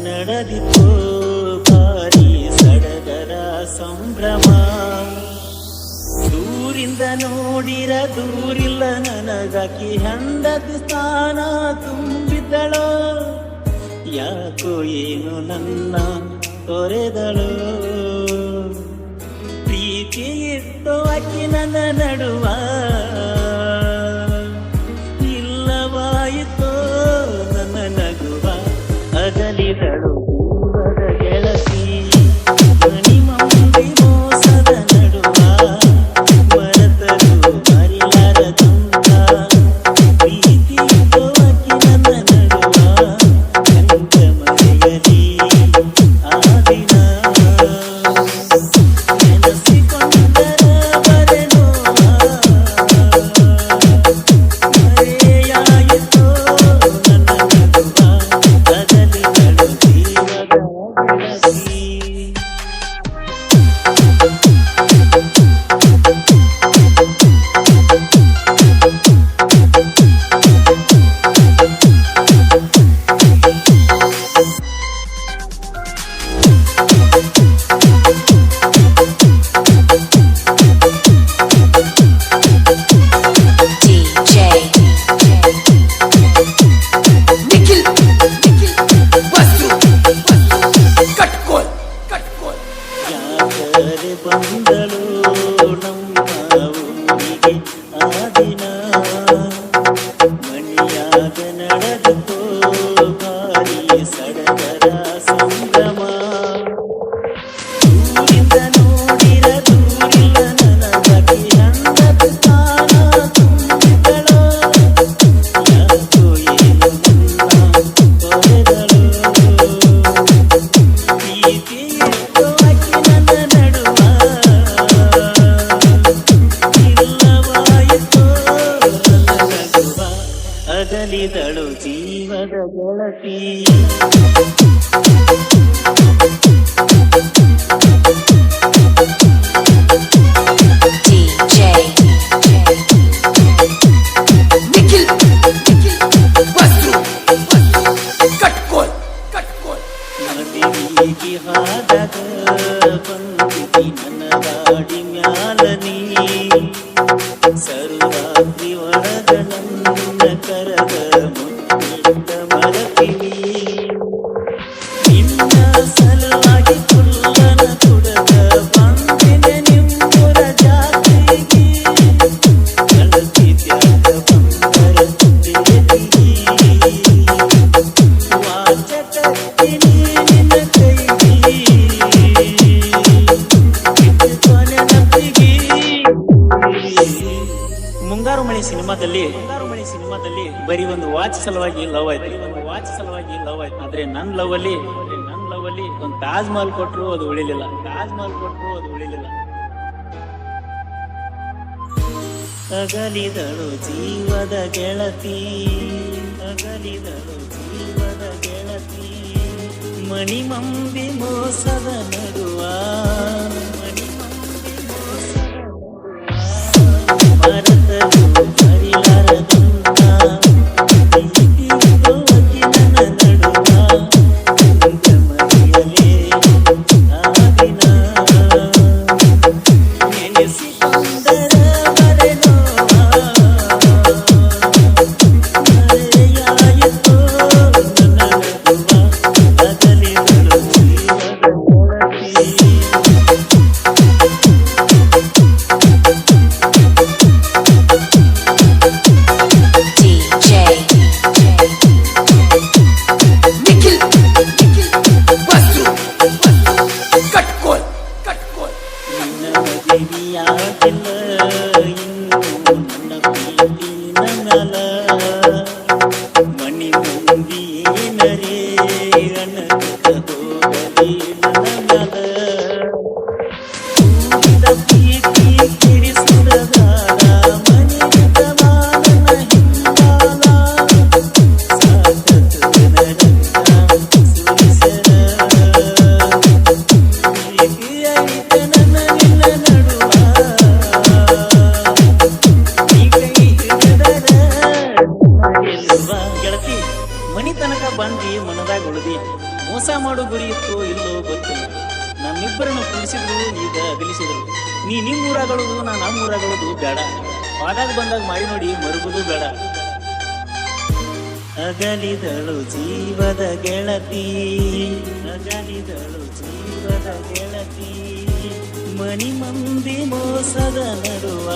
ನಡೆದಿತ್ತು ಭಾರಿ ಸಡಗರ ಸಂಭ್ರಮ. ದೂರಿಂದ ನೋಡಿರ ದೂರಿಲ್ಲ ನನಗಾಕಿ ಹೆಂಡತಿ ಸ್ಥಾನ ತುಂಬಿದ್ದಳೋ, ಯಾಕೋ ಏನು ನನ್ನ ತೊರೆದಳೋ. ಪ್ರೀತಿ ಇಟ್ಟು ಆಕಿ ನನ್ನ ನಡುವ ಇಲ್ಲವಾಯಿತೋ ನನ್ನ ನಗುವ. ಅಗಲಿದಳು ದೂರದ ಗೆಳತಿ ಮನಿ ಮಂದಿ ಮೋಸದ ನಡುವ, ಮರೆತರು ಮರಿಲಾರದಂತ ಪ್ರೀತಿ ಆಕಿ ನನ್ನ ನಡುವ. ಎಂತ ಮರೆಯಲಿ ಆ ದಿನ, ನೆನೆಸಿಕೊಂಡರ ಬರೆ ನೋವ. ಮರೆಯಾಯಿತೋ ನನ್ನ ನಗುವ, ಅಗಲಿದಳು ಜೀವದ ಗೆಳತಿ. ಯಾಕರೆ ಬಂದಳು ನಮ್ಮ ಊರಿಗೆ ಆ ದಿನ, ಮಣಿಯಾಗ ನಡೆದೋ ಭಾರಿ ಸಡಗರ ಸಂಭ್ರಮ. ದೂರಿಂದ ನೋಡಿರ ದೂರಿಲ್ಲ ನನಗಾಗಿ ಹೆಂಡತಿ ಸ್ಥಾನ ತುಂಬಿದಳೋ, ಯಾಕೋ ಏನು ನನ್ನ ತೊರೆದಳೋ. ಪ್ರೀತಿ ಇಟ್ಟು ಆಕಿ ನನ್ನ ನಡುವ ಇಲ್ಲವಾಯಿತೋ ನನ್ನ ನಗುವ. ಅಗಲಿದಳು ಜೀವದ ಗೆಳತಿ. ನದಿಗೆ ಹಾದಾಗ ಬಂದಿತಿ ನನ್ನ ಗಾಡಿ ಮ್ಯಾಲನಿ, ಸರುರಾತ್ರಿ ಒಳಗ ನನ್ನ ಕರದ ಮುತ್ತಿಟ್ಟ ಮರತಿನಿ. ನಿನ್ನ ಸಲುವಾಗಿ ಕುಲ್ಲನ ಕುಡದ ಬಂದಿನ ನಿಮ್ಮೂರ ಜಾತ್ರೆಗೆ, ಕಳತಿದ್ಯಾಗ ಬಂದರ ದೇವಿ ವಾಚ ಕಟ್ಟಿನಿ ನಿನ್ನ ಕೈಗೆ, ಕೊನೆ ನಪ್ಪಿಗೆ. ಮುಂಗಾರು ಮಳೆ ಸಿನಿಮಾದಲ್ಲಿ ಬರೀ ಒಂದು ವಾಚ್ ಸಲುವಾಗಿ ಲವ್ ಆಯ್ತು. ಆದ್ರೆ ನನ್ನ ಲವ್ ಅಲ್ಲಿ ಒಂದು ತಾಜ್ ಮಹಲ್ ಕೊಟ್ಟರು ಅದು ಉಳಿಲಿಲ್ಲ. ಅಗಲಿದಳು ಜೀವದ ಗೆಳತಿ, ಮಣಿ ಮಂದಿ ಮೋಸದ ನಡುವ, ಮರೆತರು ಮರಿಲಾರದಂತ ಪ್ರೀತಿ ಆಕಿ ನನ್ನ ನಡುವ. ಎಂತ ಮರೆಯಲೇ ಆ ದಿನ, ನೆನೆಸಿಕೊಂಡರ ಬರೆ ನೋವ. ಮರೆಯಾಯಿತೋ ನನ್ನ ನಗುವ, ಅಗಲಿದಳು ಜೀವದ ಗೆಳತಿ. ನನ್ನ ಮದುವೆಯಾಗಿಲ್ಲ ಇನ್ನು ನನ್ನ ಪ್ರೀತಿ ನನ್ನಲ, ಮನಿ ಮಂದಿ ಏನರೇ ಅನ್ನಕ ಹೋಗಲಿ ನನ್ನ ಮ್ಯಾಲ. ಪ್ರೀತಿ ಕೆಡಿಸುವುದಾದ ಮನಿತವಾದನ ಹಿಂಬಾಲ ಸಾಕತನ ರಕ್ತ ಸುರಿಸರ ಪ್ರೀತಿಯಾಯಿತ ನನ್ನ ನಿನ್ನ ನಡುವ ಈ ಕೈ ಹಿಡಿದರ ಗೆಳತಿ ಮನಿ ತನಕ ಬಂದಿ ಮನದಾಗ ಉಳಿದಿ ಮೋಸ ಮಾಡೋ ಗುರಿ ಇತ್ತು ಇಲ್ಲೋ ಗೊತ್ತಿಲ್ಲ ನಮ್ಮಿಬ್ಬರನ್ನು ಕುಣಿಸಿದ್ರು ಈಗ ಅಗಲಿಸಿದ್ರು ನೀ ನಿಮ್ಮೂರಾಗಳದು ನಾ ನಮ್ಮೂರಾಗಳದು ಬೇಡ ಪಾದಾಗ ಬಂದಾಗ ಮಾಡಿ ನೋಡಿ ಮರುಗುದು ಬೇಡ ಅಗಲಿದಳು ಜೀವದ ಗೆಳತಿ ಅಗಲಿದಳು ಜೀವದ ಗೆಳತಿ ಮನಿ ಮಂದಿ ಮೋಸದ ನಡುವ